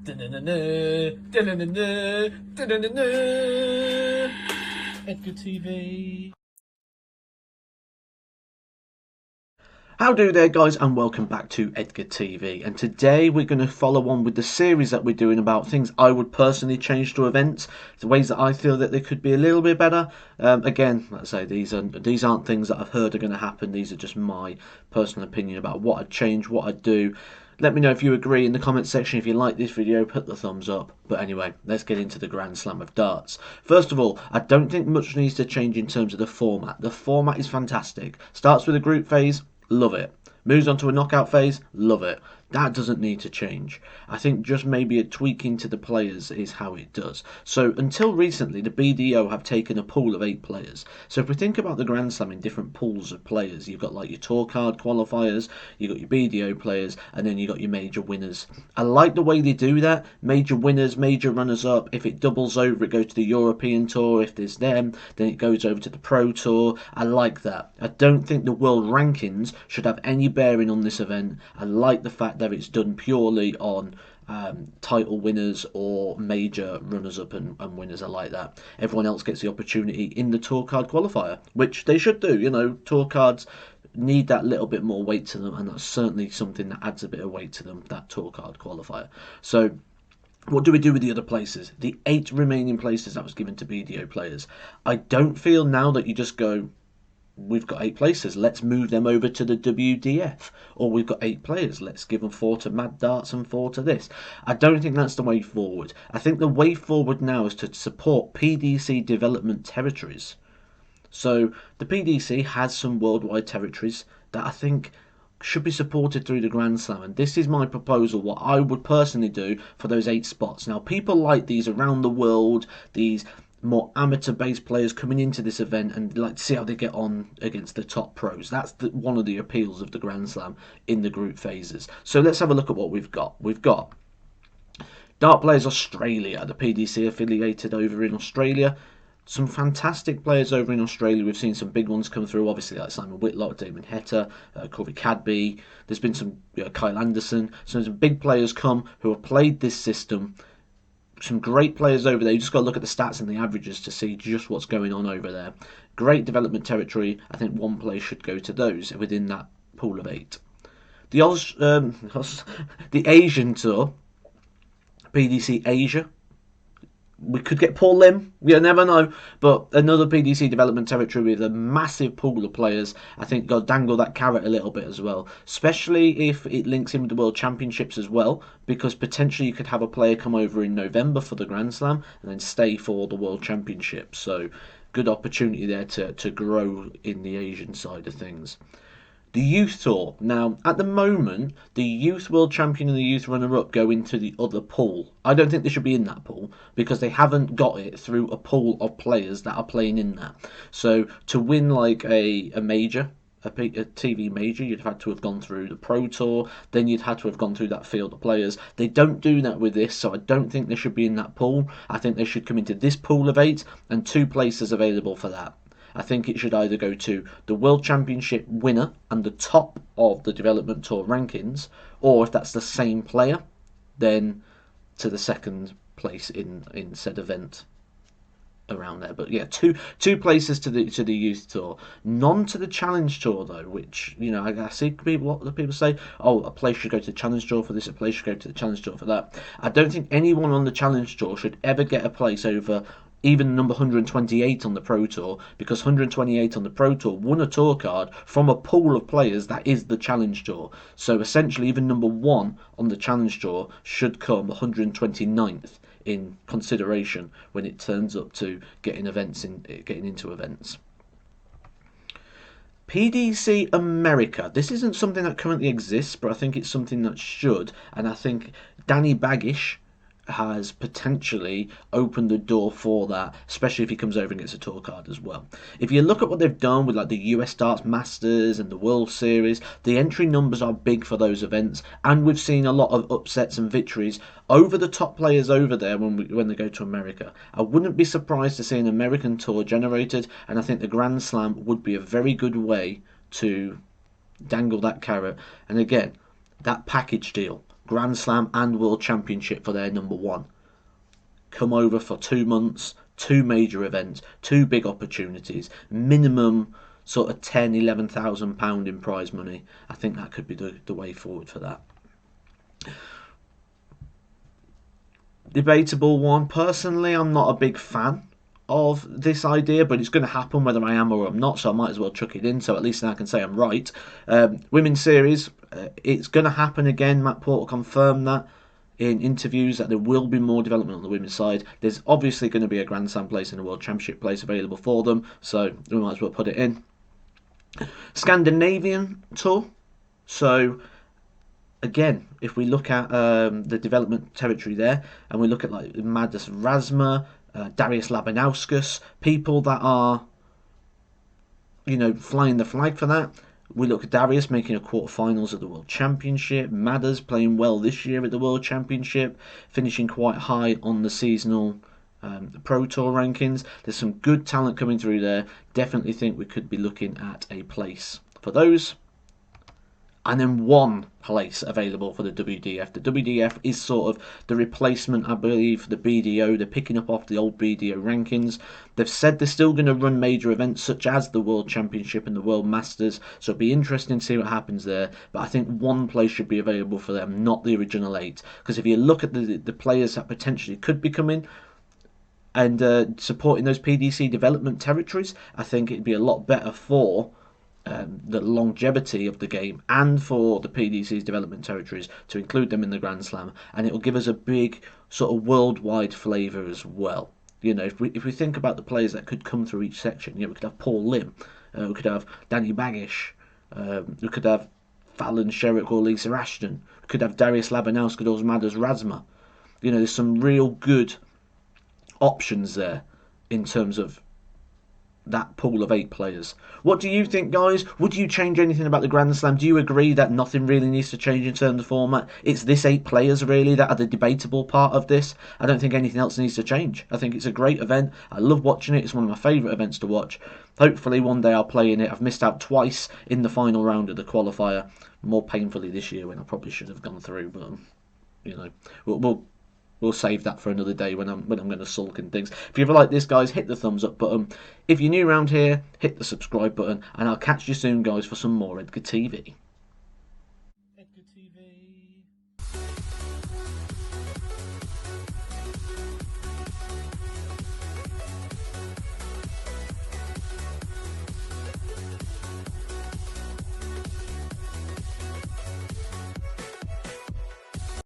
Edgar TV. How do there, guys, and welcome back to Edgar TV. And today we're going to follow on with the series that we're doing about things I would personally change to events, the ways that I feel that they could be a little bit better. Again, let's say these aren't things that I've heard are going to happen. These are just my personal opinion about what I'd change, what I'd do. Let me know if you agree in the comment section. If you like this video, put the thumbs up. But anyway, let's get into the Grand Slam of darts. First of all, I don't think much needs to change in terms of the format. The format is fantastic. Starts with a group phase. Love it. Moves on to a knockout phase. Love it. That doesn't need to change. I think just maybe a tweaking to the players is how it does. So until recently, the BDO have taken a pool of 8 players. So if we think about the Grand Slam in different pools of players, you've got like your tour card qualifiers, you've got your BDO players, and then you've got your major winners. I like the way they do that. Major winners, major runners up. If it doubles over, it goes to the European Tour. If there's them, then it goes over to the Pro Tour. I like that. I don't think the world rankings should have any bearing on this event. I like the fact that it's done purely on title winners or major runners-up and winners. I like that. Everyone else gets the opportunity in the tour card qualifier, which they should do. You know, tour cards need that little bit more weight to them, and that's certainly something that adds a bit of weight to them, that tour card qualifier. So what do we do with the other places? The 8 remaining places that was given to BDO players. I don't feel now that you just go, we've got 8 places, let's move them over to the WDF, or we've got 8 players, let's give them 4 to Mad Darts and 4 to this. I don't think that's the way forward. I think the way forward now is to support PDC development territories. So the PDC has some worldwide territories that I think should be supported through the Grand Slam, and this is my proposal, what I would personally do for those 8 spots. Now, people like these around the world, these more amateur-based players coming into this event and like to see how they get on against the top pros. That's one of the appeals of the Grand Slam in the group phases. So let's have a look at what we've got. We've got Dart Players Australia, the PDC affiliated over in Australia. Some fantastic players over in Australia. We've seen some big ones come through, obviously, like Simon Whitlock, Damon Heta, Corey Cadby. There's been some Kyle Anderson. So some big players come who have played this system. Some great players over there. You just got to look at the stats and the averages to see just what's going on over there. Great development territory. I think one player should go to those within that pool of 8. The the Asian Tour, PDC Asia. We could get Paul Lim, you never know, but another PDC development territory with a massive pool of players. I think got to dangle that carrot a little bit as well, especially if it links in with the World Championships as well, because potentially you could have a player come over in November for the Grand Slam and then stay for the World Championships. So good opportunity there to grow in the Asian side of things. The Youth Tour. Now, at the moment, the Youth World Champion and the Youth Runner-Up go into the other pool. I don't think they should be in that pool because they haven't got it through a pool of players that are playing in that. So, to win like a major, a TV major, you'd have to have gone through the Pro Tour, then you'd have to have gone through that field of players. They don't do that with this, so I don't think they should be in that pool. I think they should come into this pool of 8 and 2 places available for that. I think it should either go to the World Championship winner and the top of the Development Tour rankings, or if that's the same player, then to the second place in said event around there. But yeah, two places to the Youth Tour, none to the Challenge Tour though. Which I see people, a lot of people say, oh, a place should go to the Challenge Tour for this, a place should go to the Challenge Tour for that. I don't think anyone on the Challenge Tour should ever get a place over even number 128 on the Pro Tour, because 128 on the Pro Tour won a tour card from a pool of players that is the Challenge Tour. So essentially, even number 1 on the Challenge Tour should come 129th in consideration when it turns up to getting into events. PDC America. This isn't something that currently exists, but I think it's something that should, and I think Danny Baggish has potentially opened the door for that, especially if he comes over and gets a tour card as well. If you look at what they've done with like the US Darts Masters and the World Series, the entry numbers are big for those events, and we've seen a lot of upsets and victories over the top players over there when they go to America. I wouldn't be surprised to see an American tour generated, and I think the Grand Slam would be a very good way to dangle that carrot. And again, that package deal. Grand Slam and World Championship for their number one. Come over for 2 months, 2 major events, 2 big opportunities, minimum sort of £10,000–11,000 in prize money. I think that could be the way forward for that. Debatable one. Personally, I'm not a big fan of this idea, but it's going to happen whether I am or I'm not, so I might as well chuck it in, so at least I can say I'm right. Women's Series, it's going to happen again. Matt Porter confirmed that in interviews, that there will be more development on the women's side. There's obviously going to be a Grand Slam place and a World Championship place available for them, so we might as well put it in. Scandinavian Tour. So again, if we look at the development territory there, and we look at like Madus Razma, Darius Labanauskas, people that are, you know, flying the flag for that. We look at Darius making a quarterfinals at the World Championship, Madders playing well this year at the World Championship, finishing quite high on the seasonal Pro Tour rankings. There's some good talent coming through there. Definitely think we could be looking at a place for those. And then one place available for the WDF. The WDF is sort of the replacement, I believe, for the BDO. They're picking up off the old BDO rankings. They've said they're still going to run major events such as the World Championship and the World Masters, so it'll be interesting to see what happens there. But I think one place should be available for them, not the original 8. Because if you look at the players that potentially could be coming and supporting those PDC development territories, I think it'd be a lot better for the longevity of the game and for the PDC's development territories to include them in the Grand Slam, and it will give us a big sort of worldwide flavour as well. You know, if we think about the players that could come through each section, you know, we could have Paul Lim, we could have Danny Baggish, we could have Fallon Sherrick or Lisa Ashton, we could have Darius Labanauskas or Madus Razma. You know, there's some real good options there in terms of that pool of 8 players. What do you think, guys? Would you change anything about the Grand Slam? Do you agree that nothing really needs to change in terms of format? It's this 8 players really that are the debatable part of this. I don't think anything else needs to change. I think it's a great event. I love watching it. It's one of my favourite events to watch. Hopefully one day I'll play in it. I've missed out twice in the final round of the qualifier, more painfully this year when I probably should have gone through, but you know, we'll save that for another day when I'm going to sulk and things. If you ever like this, guys, hit the thumbs up button. If you're new around here, hit the subscribe button, and I'll catch you soon, guys, for some more Edgar TV.